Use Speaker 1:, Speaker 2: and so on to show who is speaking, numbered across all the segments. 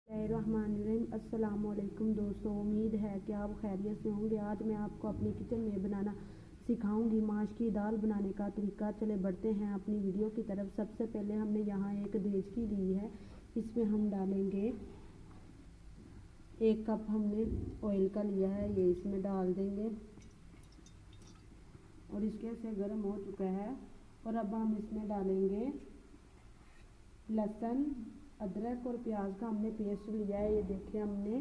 Speaker 1: बिस्मिल्लाहिर्रहमानिर्रहीम। अस्सलामुअलैकुम दोस्तों, उम्मीद है कि आप खैरियत से होंगे। आज मैं आपको अपने किचन में बनाना सिखाऊंगी माश की दाल बनाने का तरीका। चले बढ़ते हैं अपनी वीडियो की तरफ। सबसे पहले हमने यहाँ एक देचकी ली है, इसमें हम डालेंगे 1 कप हमने ऑयल का लिया है, ये इसमें डाल देंगे और इसके से गर्म हो चुका है। और अब हम इसमें डालेंगे लहसुन, अदरक और प्याज का हमने पेस्ट लिया है। ये देखिए, हमने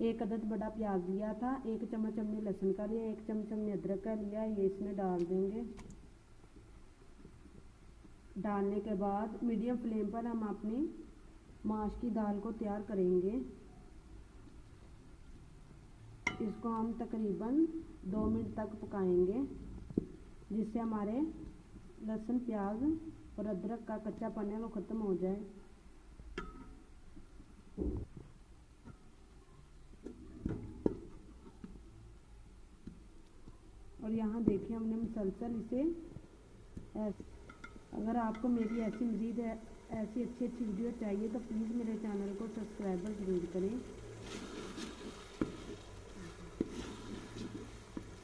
Speaker 1: 1 अदद बड़ा प्याज लिया था, 1 चम्मच हमने लहसुन का लिया, 1 चम्मच हमने अदरक का लिया है। ये इसमें डाल देंगे। डालने के बाद मीडियम फ्लेम पर हम अपनी माश की दाल को तैयार करेंगे। इसको हम तकरीबन 2 मिनट तक पकाएंगे, जिससे हमारे लहसुन, प्याज और अदरक का कच्चापन है वो ख़त्म हो जाए। और यहाँ देखिए, हमने मुसलसल इसे अगर आपको मेरी ऐसी मज़ीद ऐसी अच्छी वीडियो चाहिए तो प्लीज़ मेरे चैनल को सब्सक्राइब ज़रूर करें।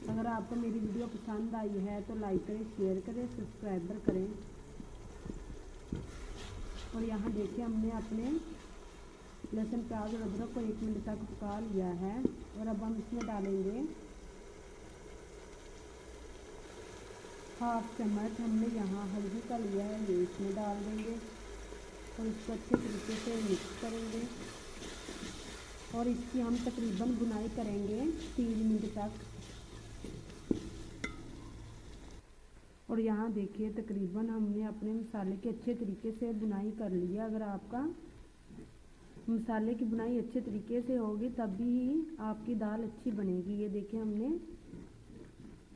Speaker 1: अगर आपको मेरी वीडियो पसंद आई है तो लाइक करें, शेयर करें, सब्सक्राइबर करें। और यहाँ देखिए, हमने अपने लहसुन, प्याज और अदरक को 1 मिनट तक पका लिया है। और अब हम इसमें डालेंगे 1/2 चम्मच हमने यहाँ हल्दी का लिया है, ये इसमें डाल देंगे और इसको अच्छे तरीके से मिक्स करेंगे। और इसकी हम तकरीबन भुनाई करेंगे 3 मिनट तक। और यहाँ देखिए, तकरीबन हमने अपने मसाले की अच्छे तरीके से बुनाई कर ली है। अगर आपका मसाले की बुनाई अच्छे तरीके से होगी तभी आपकी दाल अच्छी बनेगी। ये देखिए, हमने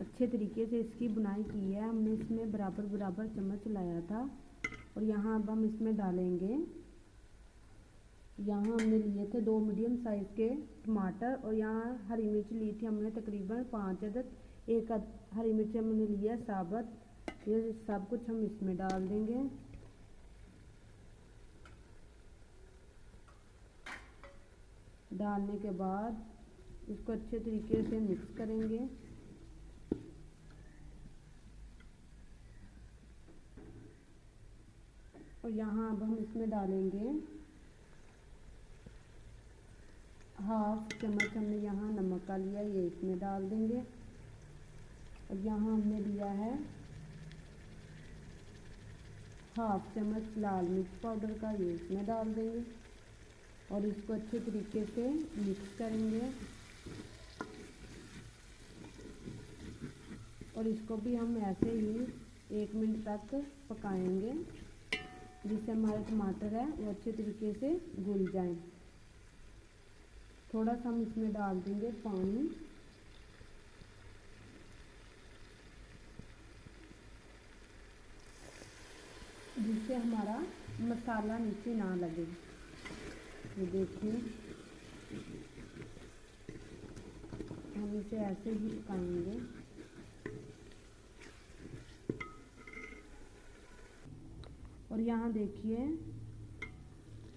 Speaker 1: अच्छे तरीके से इसकी बुनाई की है। हमने इसमें बराबर चम्मच लाया था। और यहाँ अब हम इसमें डालेंगे, यहाँ हमने लिए थे 2 मीडियम साइज़ के टमाटर। और यहाँ हरी मिर्च ली थी हमने तकरीबन 5 अदद। 1 हरी मिर्च हमने लिया साबुत। ये सब कुछ हम इसमें डाल देंगे। डालने के बाद इसको अच्छे तरीके से मिक्स करेंगे। और यहाँ अब हम इसमें डालेंगे 1/2 चम्मच हमने यहाँ नमक का लिया, ये इसमें डाल देंगे। और यहाँ हमने लिया है 1/2 चम्मच लाल मिर्च पाउडर का, ये इसमें डाल देंगे और इसको अच्छे तरीके से मिक्स करेंगे। और इसको भी हम ऐसे ही 1 मिनट तक पकाएंगे, जिससे हमारे टमाटर है वो अच्छे तरीके से घुल जाएं। थोड़ा सा हम इसमें डाल देंगे पानी, जिससे हमारा मसाला नीचे ना लगे। ये देखिए, हम इसे ऐसे ही पकाएंगे। और यहाँ देखिए,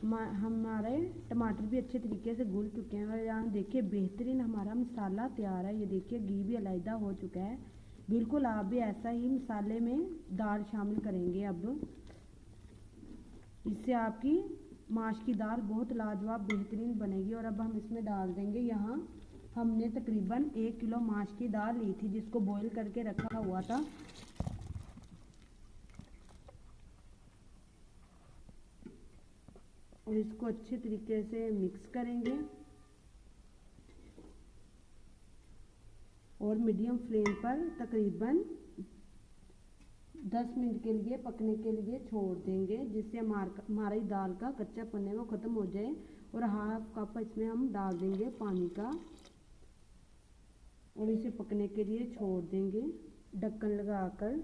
Speaker 1: हमारे टमाटर भी अच्छे तरीके से घुल चुके हैं। और यहाँ देखिए, बेहतरीन हमारा मसाला तैयार है। ये देखिए, घी भी अलहदा हो चुका है। बिल्कुल आप भी ऐसा ही मसाले में दाल शामिल करेंगे। अब इससे आपकी माश की दाल बहुत लाजवाब बेहतरीन बनेगी। और अब हम इसमें डाल देंगे, यहाँ हमने तकरीबन 1 किलो माश की दाल ली थी, जिसको बॉईल करके रखा हुआ था। और इसको अच्छे तरीके से मिक्स करेंगे और मीडियम फ्लेम पर तकरीबन 10 मिनट के लिए पकने के लिए छोड़ देंगे, जिससे हमारी दाल का कच्चापन है वो ख़त्म हो जाए। और 1/2 कप इसमें हम डाल देंगे पानी का और इसे पकने के लिए छोड़ देंगे ढक्कन लगाकर।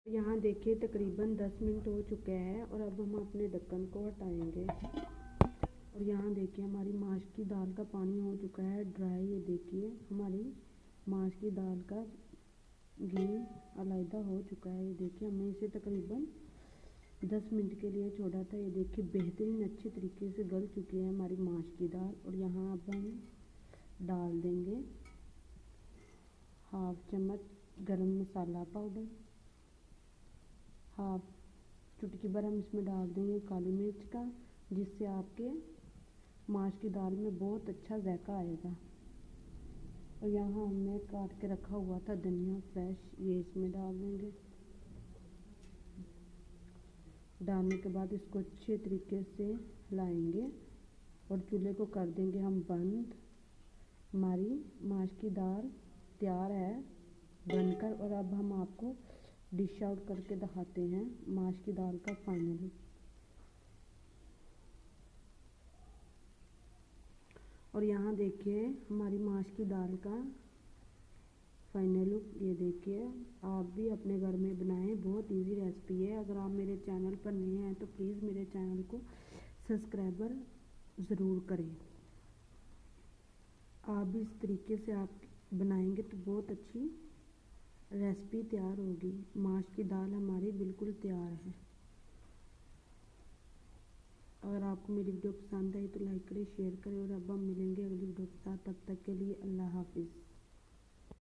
Speaker 1: यहाँ देखिए, तकरीबन 10 मिनट हो चुके हैं और अब हम अपने ढक्कन को हटाएंगे। और यहाँ देखिए, हमारी माश की दाल का पानी हो चुका है ड्राई। ये देखिए, हमारी माश की दाल का घी अलहदा हो चुका है। ये देखिए, हमने इसे तकरीबन 10 मिनट के लिए छोड़ा था। ये देखिए बेहतरीन अच्छे तरीके से गल चुकी है हमारी माश की दाल। और यहाँ अब हम डाल देंगे हाफ चम्मच गरम मसाला पाउडर, हाफ चुटकी भर हम इसमें डाल देंगे काली मिर्च का, जिससे आपके माश की दाल में बहुत अच्छा जायका आएगा। और यहाँ हमने काट के रखा हुआ था धनिया फ्रेश, ये इसमें डाल देंगे। डालने के बाद इसको अच्छे तरीके से हिलाएंगे और चूल्हे को कर देंगे हम बंद। हमारी माश की दाल तैयार है बनकर। और अब हम आपको डिश आउट करके दिखाते हैं माश की दाल का फाइनल लुक। और यहाँ देखिए हमारी माश की दाल का फाइनल लुक, ये देखिए। आप भी अपने घर में बनाएं, बहुत इजी रेसिपी है। अगर आप मेरे चैनल पर नए हैं तो प्लीज़ मेरे चैनल को सब्सक्राइबर ज़रूर करें। आप भी इस तरीके से आप बनाएंगे तो बहुत अच्छी रेसिपी तैयार होगी। माश की दाल हमारी बिल्कुल तैयार है। अगर आपको मेरी वीडियो पसंद आई तो लाइक करें, शेयर करें। और अब हम मिलेंगे अगली वीडियो के साथ। तब तक के लिए अल्लाह हाफिज़।